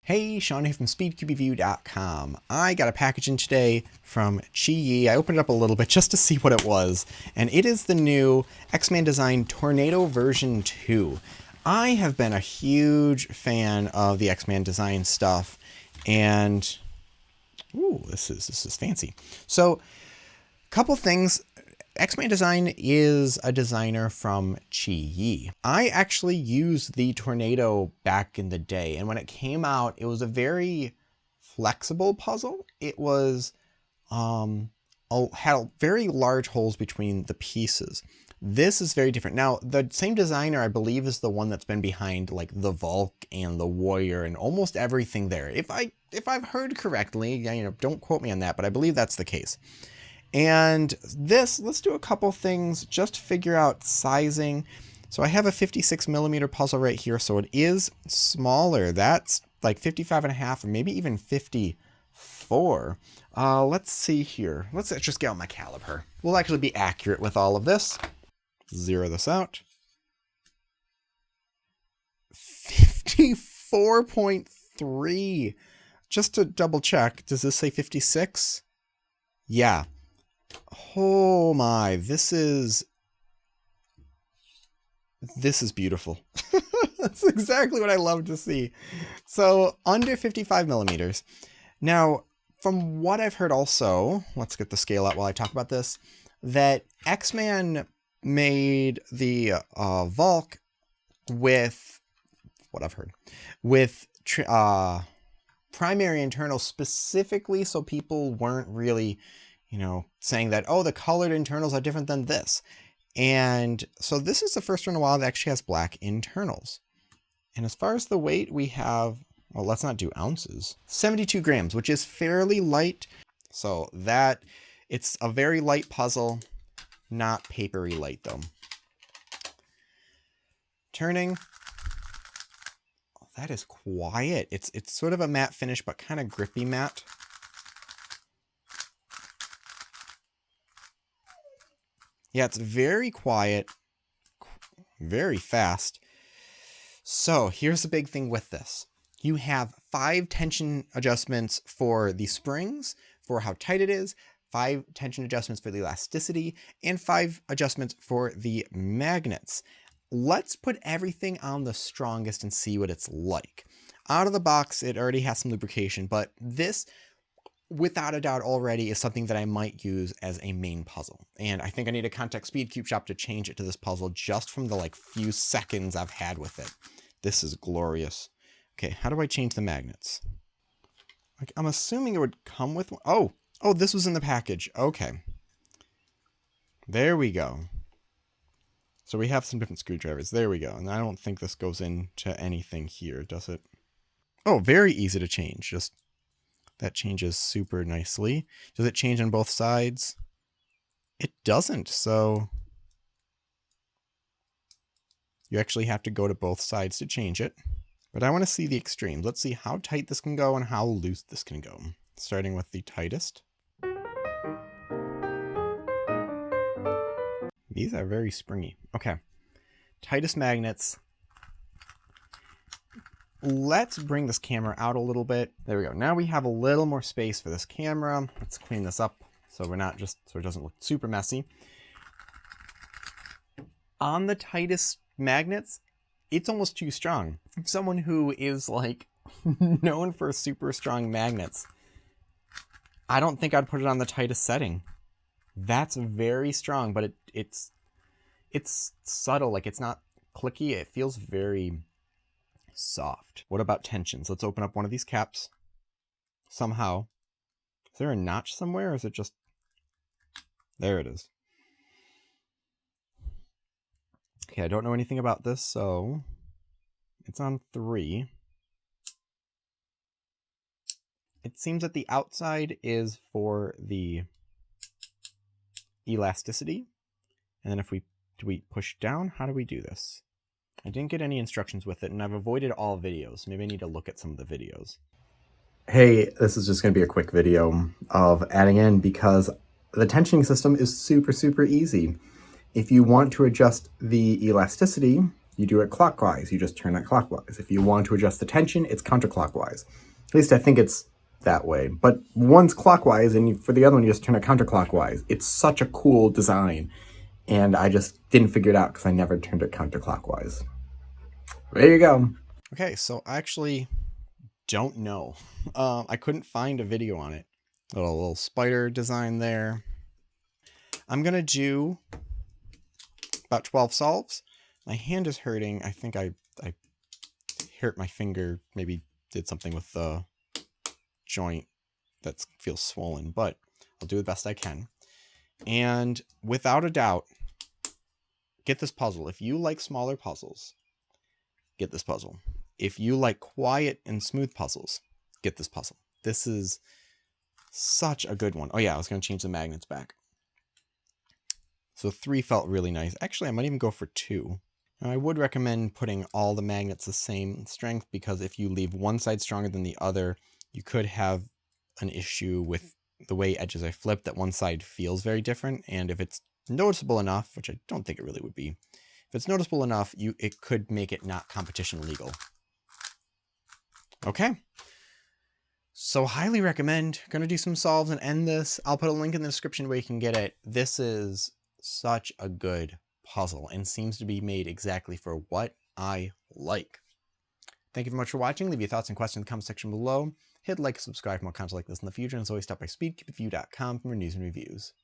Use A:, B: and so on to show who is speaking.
A: Hey, Sean here from SpeedCubeReview.com. I got a package in today from QiYi. I opened it up a little bit just to see what it was, and it is the new X-Man Design Tornado version 2. I have been a huge fan of the X-Man Design stuff, and ooh, this is fancy. So, couple things. X-Man Design is a designer from QiYi. I actually used the Tornado back in the day, and when it came out, it was a very flexible puzzle. It was had very large holes between the pieces. This is very different. Now, the same designer, I believe, is the one that's been behind like the Volk and the Warrior and almost everything there. If I've heard correctly, don't quote me on that, but I believe that's the case. And this, let's do a couple things just to figure out sizing. So I have a 56mm puzzle right here, so it is smaller. That's like 55.5 or maybe even 54. Let's see here. Let's just get out my caliper. We'll actually be accurate with all of this. Zero this out. 54.3. Just to double check, does this say 56? Yeah. Oh my, this is beautiful. That's exactly what I love to see. So under 55mm. Now, from what I've heard also, let's get the scale out while I talk about this, that X-Man made the Volk with, what I've heard, with primary internals specifically so people weren't really saying that, oh, the colored internals are different than this. And so this is the first one in a while that actually has black internals. And as far as the weight, we have, well, let's not do ounces, 72 grams, which is fairly light. So that, it's a very light puzzle, not papery light though. Turning. Oh, that is quiet. It's sort of a matte finish, but kind of grippy matte. Yeah, it's very quiet, very fast. So here's the big thing with this. You have 5 tension adjustments for the springs, for how tight it is, 5 tension adjustments for the elasticity, and 5 adjustments for the magnets. Let's put everything on the strongest and see what it's like. Out of the box, it already has some lubrication, but this, without a doubt, already is something that I might use as a main puzzle. And I think I need to contact Speed Cube Shop to change it to this puzzle just from the few seconds I've had with it. This is glorious. Okay, how do I change the magnets? I'm assuming it would come with one. Oh, this was in the package. Okay. There we go. So we have some different screwdrivers. There we go. And I don't think this goes into anything here, does it? Oh, very easy to change. Just that changes super nicely. Does it change on both sides? It doesn't, so you actually have to go to both sides to change it. But I want to see the extremes. Let's see how tight this can go and how loose this can go. Starting with the tightest. These are very springy. Okay. Tightest magnets. Let's bring this camera out a little bit. There we go. Now we have a little more space for this camera. Let's clean this up so we're not so it doesn't look super messy. On the tightest magnets, it's almost too strong. Someone who is known for super strong magnets, I don't think I'd put it on the tightest setting. That's very strong, but it's subtle. It's not clicky. It feels very soft. What about tensions? Let's open up one of these caps. Somehow. Is there a notch somewhere, or is it just... There it is. Okay, I don't know anything about this, so it's on 3. It seems that the outside is for the elasticity. And then if do we push down? How do we do this? I didn't get any instructions with it, and I've avoided all videos. Maybe I need to look at some of the videos. Hey, this is just going to be a quick video of adding in, because the tensioning system is super, super easy. If you want to adjust the elasticity,
B: you do it clockwise. You just turn it clockwise. If you want to adjust the tension, it's counterclockwise. At least I think it's that way. But one's clockwise, and for the other one, you just turn it counterclockwise. It's such a cool design, and I just didn't figure it out because I never turned it counterclockwise. There you go.
A: Okay, so I actually don't know. I couldn't find a video on it. Little spider design there. I'm going to do about 12 solves. My hand is hurting. I think I hurt my finger, maybe did something with the joint that feels swollen, but I'll do the best I can. And without a doubt, get this puzzle. If you like smaller puzzles, get this puzzle. If you like quiet and smooth puzzles, get this puzzle. This is such a good one. Oh yeah, I was going to change the magnets back. So 3 felt really nice. Actually, I might even go for 2. Now, I would recommend putting all the magnets the same strength, because if you leave one side stronger than the other, you could have an issue with the way edges are flipped, that one side feels very different. And if it's noticeable enough, which I don't think it really would be, if it's noticeable enough, it could make it not competition legal. Okay. So highly recommend. Going to do some solves and end this. I'll put a link in the description where you can get it. This is such a good puzzle and seems to be made exactly for what I like. Thank you very much for watching. Leave your thoughts and questions in the comment section below. Hit like, subscribe for more content like this in the future. And as always, stop by speedcubeview.com for more news and reviews.